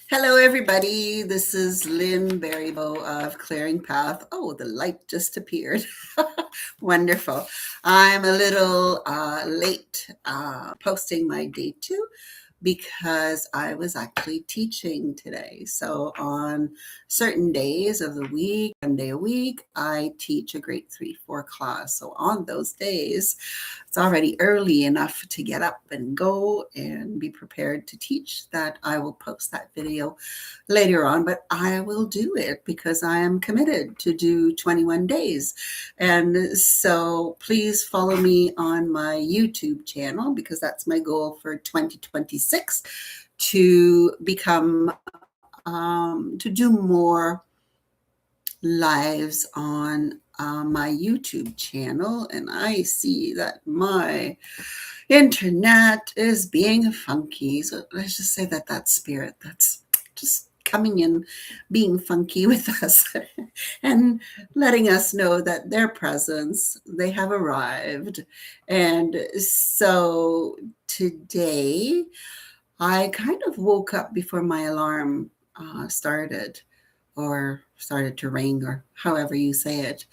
Hello, everybody. This is Lynn Baribault of Clearing Path. Oh, the light just appeared. Wonderful. I'm a little late posting my day two because I was actually teaching today. So, on certain days of the week, one day a week, I teach a grade 3-4 class. So, on those days, it's already early enough to get up and go and be prepared to teach that I will post that video later on, but I will do it because I am committed to do 21 days. And so please follow me on my YouTube channel because that's my goal for 2026 to become, to do more lives on my YouTube channel. And I see that my internet is being funky. So let's just say that that spirit that's just coming in, being funky with us and letting us know that their presence, they have arrived. And so today I kind of woke up before my alarm started to ring, or however you say it.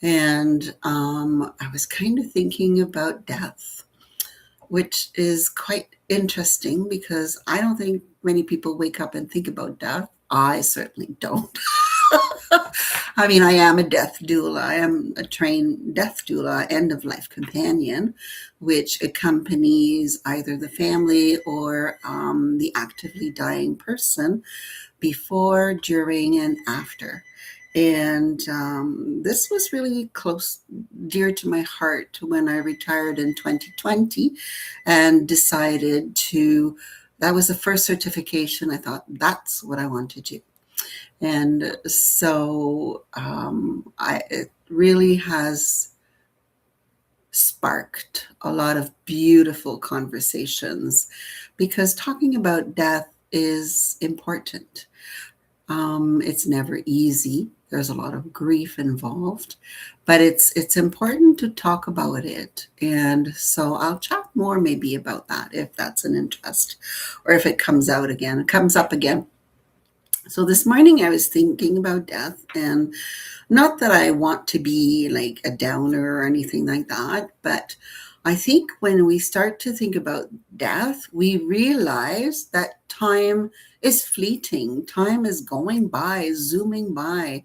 And I was kind of thinking about death, which is quite interesting because I don't think many people wake up and think about death. I certainly don't. I mean, I am a death doula. I am a trained death doula, end of life companion, which accompanies either the family or the actively dying person before, during, and after. And this was really close, dear to my heart when I retired in 2020 and decided to. That was the first certification. I thought that's what I want to do. And so it really has sparked a lot of beautiful conversations because talking about death is important. It's never easy. There's a lot of grief involved, but it's important to talk about it. And so I'll chat more maybe about that if that's an interest, or if it comes up again. So this morning I was thinking about death, and not that I want to be like a downer or anything like that, but I think when we start to think about death, we realize that time is fleeting. Time is going by, zooming by.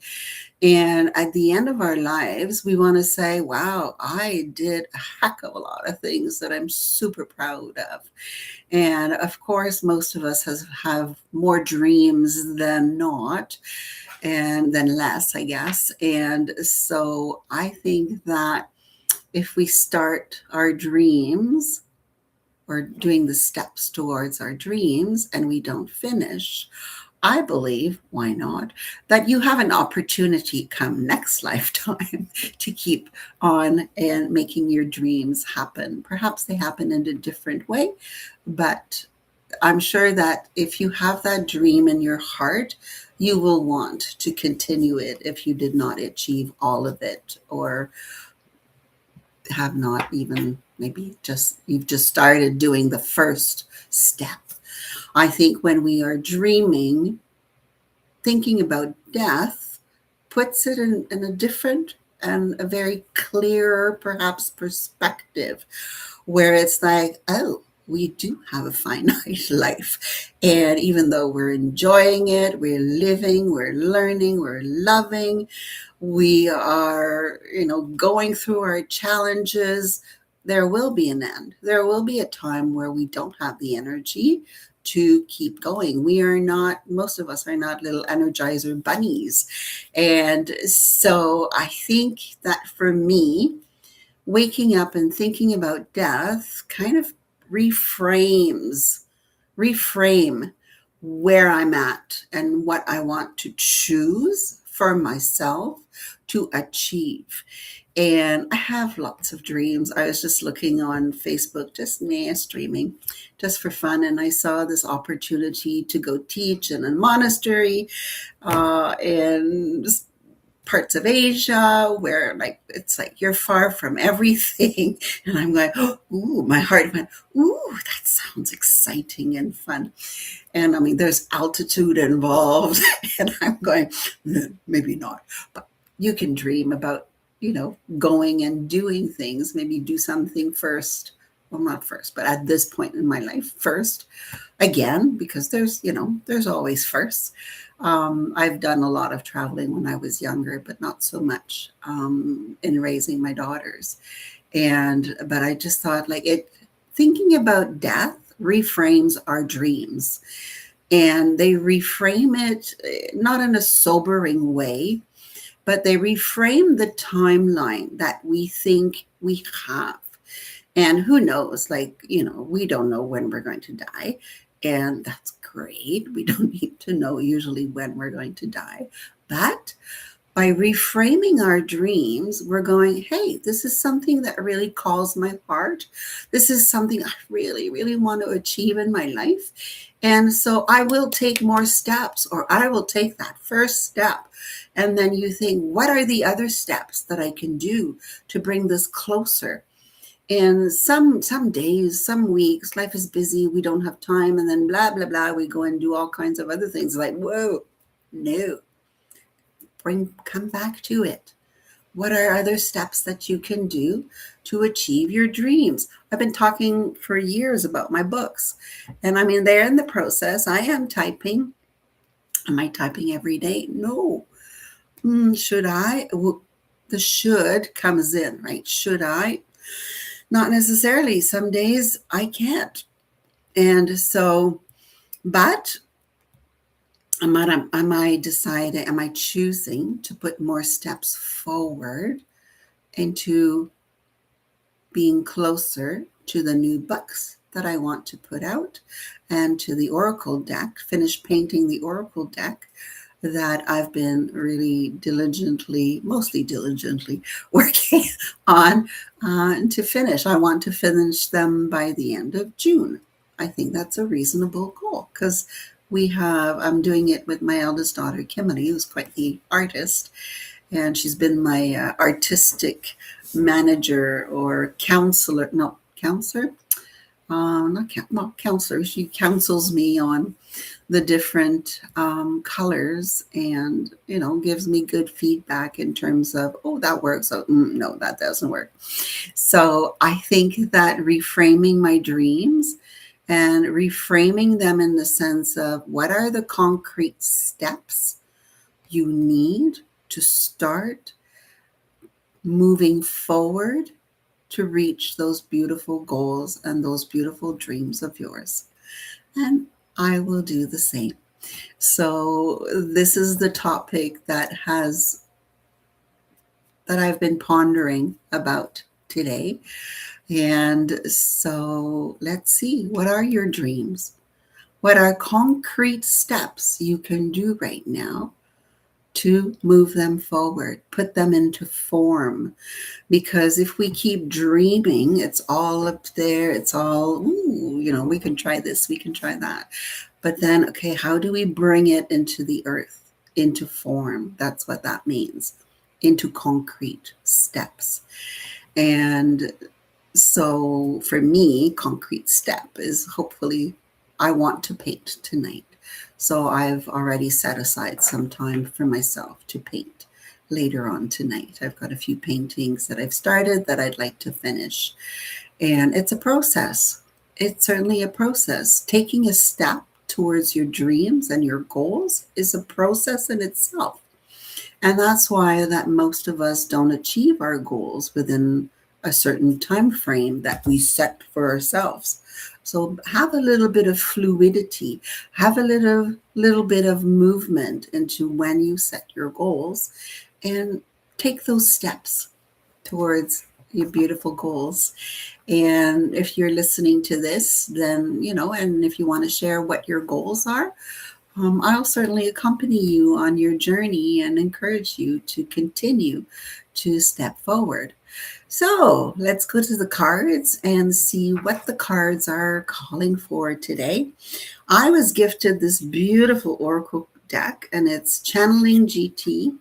And at the end of our lives, we want to say, wow, I did a heck of a lot of things that I'm super proud of. And of course, most of us have more dreams than not, and then less, I guess. And so I think that if we start our dreams or doing the steps towards our dreams and we don't finish, I believe, why not, that you have an opportunity come next lifetime to keep on and making your dreams happen. Perhaps they happen in a different way, but I'm sure that if you have that dream in your heart, you will want to continue it if you did not achieve all of it, or have not even, maybe just you've just started doing the first step. I think when we are dreaming, thinking about death puts it in a different and a very clearer, perhaps, perspective, where it's like, oh, we do have a finite life. And even though we're enjoying it, we're living, we're learning, we're loving, we are, going through our challenges, there will be an end. There will be a time where we don't have the energy to keep going. Most of us are not little energizer bunnies. And so I think that for me, waking up and thinking about death kind of reframe where I'm at and what I want to choose for myself to achieve. And I have lots of dreams. I was just looking on Facebook, just streaming, just for fun, and I saw this opportunity to go teach in a monastery in parts of Asia where it's like you're far from everything. And I'm going, ooh, my heart went, ooh, that sounds exciting and fun. And I mean, there's altitude involved. And I'm going, maybe not. But you can dream about, going and doing things. Maybe do something first. Well, not first, but at this point in my life, first again, because there's always firsts. I've done a lot of traveling when I was younger, but not so much in raising my daughters. But I just thought thinking about death reframes our dreams, and they reframe it not in a sobering way, but they reframe the timeline that we think we have. And who knows, we don't know when we're going to die. And that's great. We don't need to know usually when we're going to die. But by reframing our dreams, we're going, hey, this is something that really calls my heart. This is something I really, really want to achieve in my life. And so I will take more steps, or I will take that first step. And then you think, what are the other steps that I can do to bring this closer? And some days, some weeks, life is busy, we don't have time, and then blah, blah, blah, we go and do all kinds of other things like, whoa, no. Come back to it. What are other steps that you can do to achieve your dreams? I've been talking for years about my books. And I mean, they're in the process. I am typing. Am I typing every day? No. Should I? The should comes in, right? Should I? Not necessarily. Some days I can't. And so, but am I choosing to put more steps forward into being closer to the new books that I want to put out, and to the Oracle deck, finish painting the Oracle deck that I've been really mostly diligently working on to finish. I want to finish them by the end of June. I think that's a reasonable goal, because I'm doing it with my eldest daughter, Kimberly, who's quite the artist, and she's been my artistic manager or counselor. No, counselor? Counselor. She counsels me on the different colors, and gives me good feedback in terms of, oh, that works. Oh, no, that doesn't work. So I think that reframing my dreams and reframing them in the sense of, what are the concrete steps you need to start moving forward to reach those beautiful goals and those beautiful dreams of yours. And I will do the same. So this is the topic that I've been pondering about today. And so let's see, what are your dreams? What are concrete steps you can do right now to move them forward, put them into form? Because if we keep dreaming, it's all up there. It's all, we can try this, we can try that. But then, okay, how do we bring it into the earth, into form? That's what that means, into concrete steps. And so for me, concrete step is, hopefully, I want to paint tonight. So I've already set aside some time for myself to paint later on tonight. I've got a few paintings that I've started that I'd like to finish. And it's a process. It's certainly a process. Taking a step towards your dreams and your goals is a process in itself. And that's why that most of us don't achieve our goals within a certain time frame that we set for ourselves. So have a little bit of fluidity, have a little bit of movement into when you set your goals, and take those steps towards your beautiful goals. And if you're listening to this, then, and if you want to share what your goals are, I'll certainly accompany you on your journey and encourage you to continue to step forward. So let's go to the cards and see what the cards are calling for today. I was gifted this beautiful Oracle deck, and it's Channeling JT,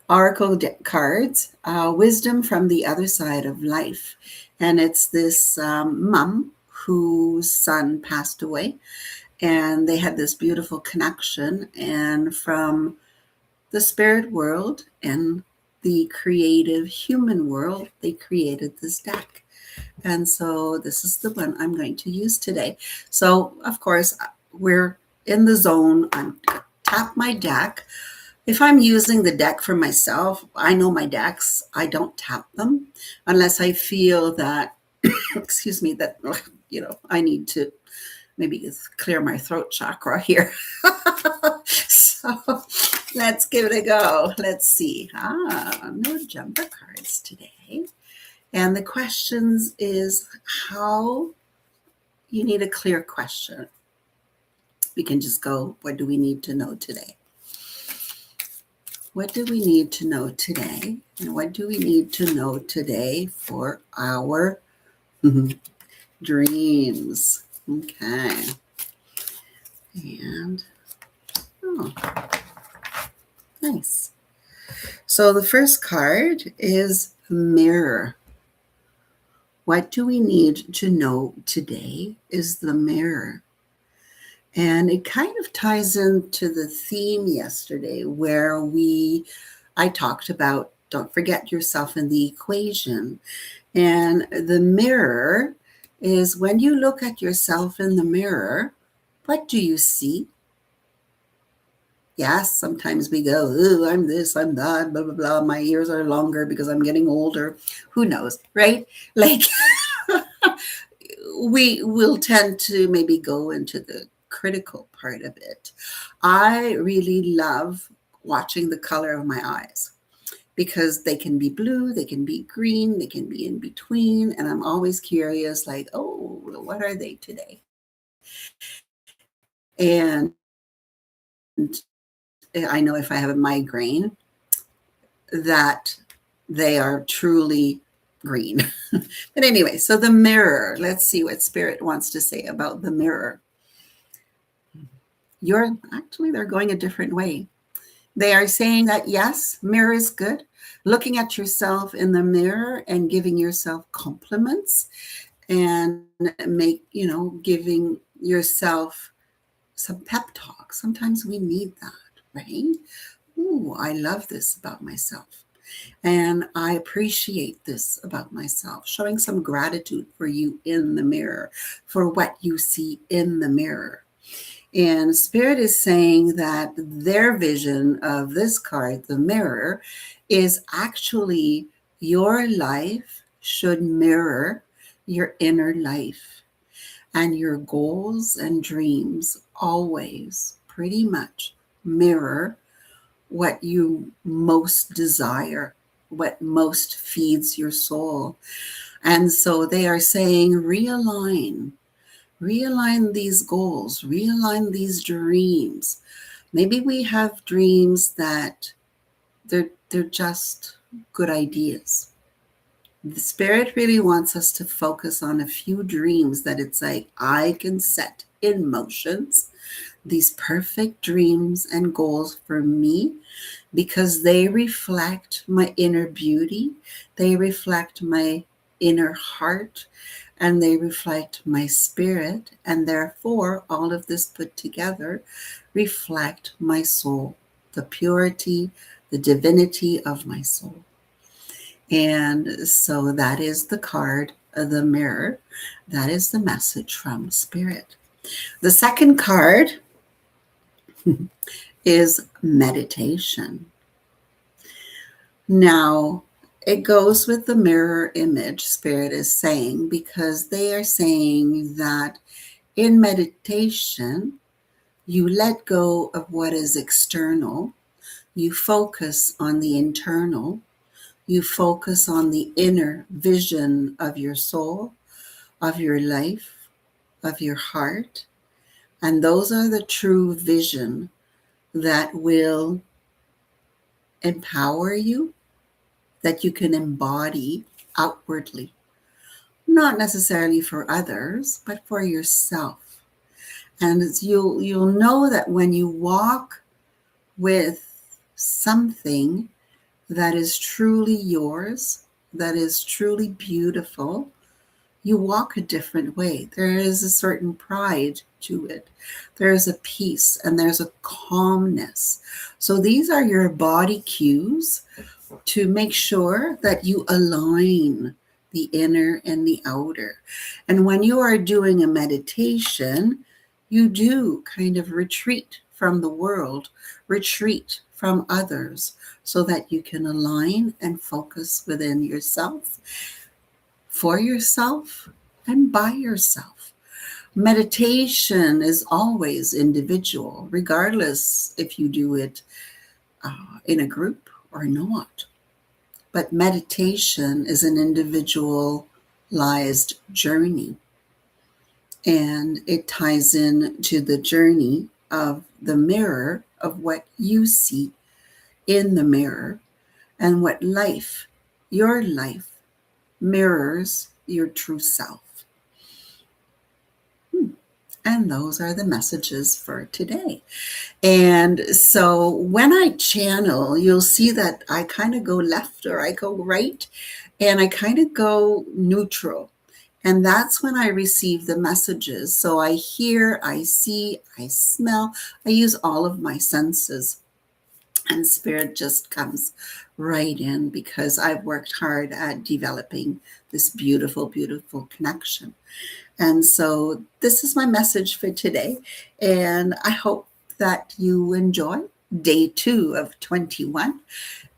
Oracle cards, Wisdom from the Other Side of Life. And it's this mom whose son passed away, and they had this beautiful connection. And from the spirit world and the creative human world, they created this deck. And so this is the one I'm going to use today. So, of course, we're in the zone. I'm going to tap my deck. If I'm using the deck for myself, I know my decks, I don't tap them unless I feel that, excuse me, that, I need to maybe clear my throat chakra here. So let's give it a go. Let's see. No jumper cards today. And the questions is how you need a clear question. We can just go, what do we need to know today? What do we need to know today? And what do we need to know today for our dreams? Okay. And, nice. So the first card is mirror. What do we need to know today is the mirror. And it kind of ties into the theme yesterday where I talked about don't forget yourself in the equation. And the mirror is when you look at yourself in the mirror, what do you see? Yes, sometimes we go, oh, I'm this, I'm that, blah, blah, blah. My ears are longer because I'm getting older. Who knows, right? Like we will tend to maybe go into the critical part of it. I really love watching the color of my eyes because they can be blue, they can be green, they can be in between. And I'm always curious, like, oh, what are they today? And I know if I have a migraine, that they are truly green. But anyway, so the mirror, let's see what Spirit wants to say about the mirror. They're going a different way. They are saying that, yes, mirror is good. Looking at yourself in the mirror and giving yourself compliments and giving yourself some pep talk. Sometimes we need that, right? Ooh, I love this about myself. And I appreciate this about myself. Showing some gratitude for you in the mirror, for what you see in the mirror. And Spirit is saying that their vision of this card, the mirror, is actually your life should mirror your inner life. And your goals and dreams always pretty much mirror what you most desire, what most feeds your soul. And so they are saying realign these goals, realign these dreams. Maybe we have dreams that they're just good ideas. The Spirit really wants us to focus on a few dreams that it's like I can set in motions these perfect dreams and goals for me because they reflect my inner beauty, they reflect my inner heart, and they reflect my spirit, and therefore all of this put together reflect my soul, the purity, the divinity of my soul. And so that is the card of the mirror. That is the message from Spirit. The second card is meditation. Now, it goes with the mirror image, Spirit is saying, because they are saying that in meditation, you let go of what is external, you focus on the internal, you focus on the inner vision of your soul, of your life, of your heart, and those are the true vision that will empower you, that you can embody outwardly, not necessarily for others, but for yourself. And you'll know that when you walk with something that is truly yours, that is truly beautiful, You walk a different way. There is a certain pride to it. There is a peace and there's a calmness. So these are your body cues to make sure that you align the inner and the outer. And when you are doing a meditation, you do kind of retreat from the world, retreat from others, so that you can align and focus within yourself, for yourself, and by yourself. Meditation is always individual, regardless if you do it in a group or not. But meditation is an individualized journey, and it ties in to the journey of the mirror of what you see in the mirror and what your life, mirrors your true self. And those are the messages for today. And so when I channel, you'll see that I kind of go left or I go right, and I kind of go neutral. And that's when I receive the messages. So I hear, I see, I smell, I use all of my senses. And spirit just comes right in because I've worked hard at developing this beautiful, beautiful connection. And so this is my message for today. And I hope that you enjoy day 2 of 21.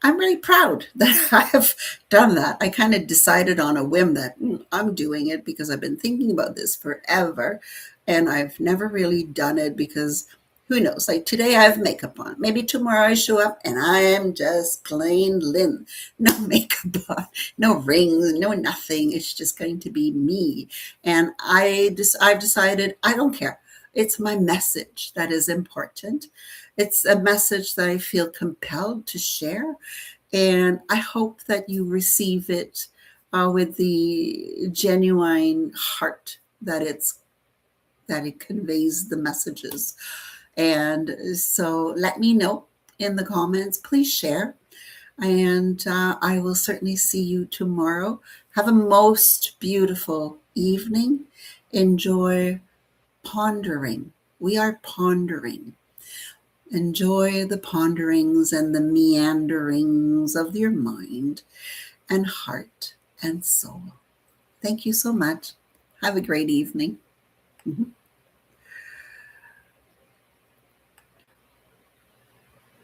I'm really proud that I have done that. I kind of decided on a whim that I'm doing it because I've been thinking about this forever. And I've never really done it because who knows? Like today I have makeup on. Maybe tomorrow I show up and I am just plain Lynn. No makeup on, no rings, no nothing. It's just going to be me. And I've decided I don't care. It's my message that is important. It's a message that I feel compelled to share. And I hope that you receive it with the genuine heart that it conveys the messages. And so let me know in the comments. Please share. And I will certainly see you tomorrow. Have a most beautiful evening. Enjoy pondering. We are pondering. Enjoy the ponderings and the meanderings of your mind and heart and soul. Thank you so much. Have a great evening. Mm-hmm.